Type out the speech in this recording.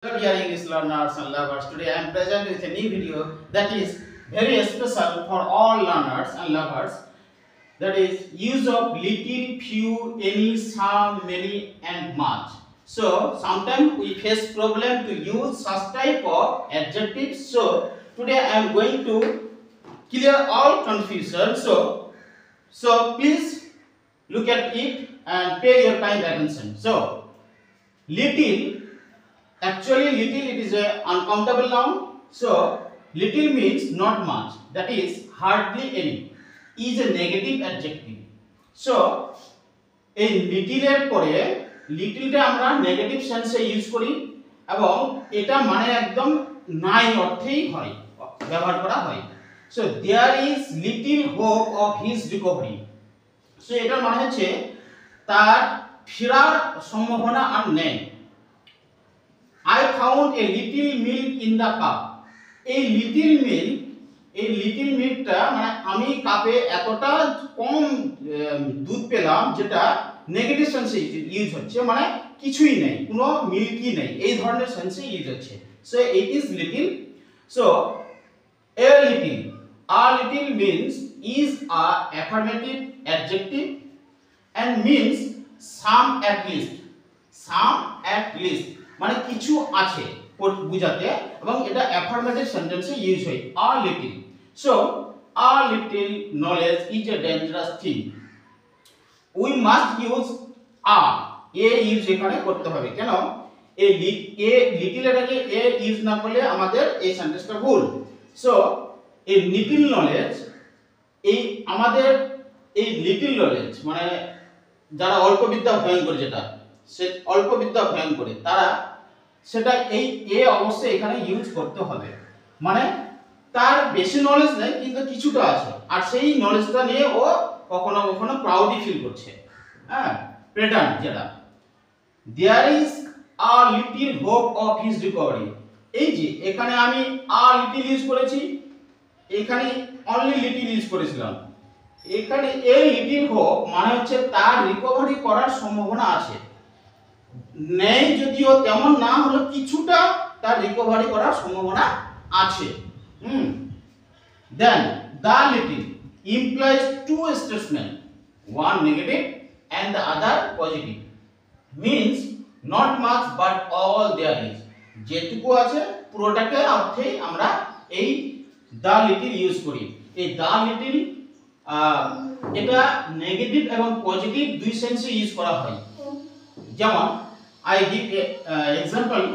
Hello dear English learners and lovers. Today I am present with a new video that is very special for all learners and lovers. That is use of little, few, any, some, many and much. So sometimes we face problem to use such type of adjectives. So today I am going to clear all confusion. So please look at it and pay your kind attention. So little. Actually, little it is a uncountable noun. So, little means not much. That is hardly any. Is a negative adjective. So, এই little এর পরে little টা আমরা negative সেন্সে use করি এবং এটা মানে একদম নাই অর্থেই হয় ব্যবহার করা হয়। So, there is little hope of his recovery. So, এটা মানে হচ্ছে তার ফেরার সম্ভাবনা আর নেই। I found a little milk in the cup. A little milkটা মানে আমি কাপে এতটা কম দুধ পেলাম যেটা নেগেটিভ সেন্সে ইউজ হচ্ছে মানে কিছুই নেই কোনো মিল্কই নেই এই ধরনের সেন্সে ইউজ হচ্ছে so it is little so a little means is a affirmative adjective and means some at least মানে কিছু আছে বুঝাতে এবং এটা অ্যাফার্মেটিভ সেন্টেন্সে ইউজ হয় a little so a little knowledge is a dangerous thing we must use a use এখানে করতে হবে কেন এই লিটল এর আগে এ ইউজ না করলে আমাদের এই সেন্টেন্সটা ভুল সো এই লিটল নলেজ এই আমাদের এই লিটল নলেজ মানে যারা অল্প বিদ্যা অধ্যয়ন করে যেটা সে অল্প বিদ্যা অধ্যয়ন করে তারা সেটা এই এ অবশ্যই এখানে ইউজ করতে হবে মানে তার বেশি নলেজ নেই কিন্তু কিছুটা আছে আর সেই নলেজটা নিয়ে ও কখনো কখনো প্রাউডি ফিল করছে হ্যাঁ প্রেটেন্ড যেটা there is a little hope of his recovery এই যে এখানে আমি আ লিটল ইউজ করেছি এখানে অনলি লিটল ইউজ করেছিলাম এখানে এ লিটল হোপ মানে হচ্ছে তার রিকভারি করার সম্ভাবনা আছে নেই যদিও তেমন না হলো কিছুটা তার রিকভারি করার সম্ভাবনা আছে দেন the little implies two statements one negative and the other positive means not much but all there is যেটুকু আছে পুরোটাকে অর্থে আমরা এই the little ইউজ করি এই the little এটা নেগেটিভ এবং পজিটিভ দুই সেন্সে ইউজ করা হয় যেমন I give a example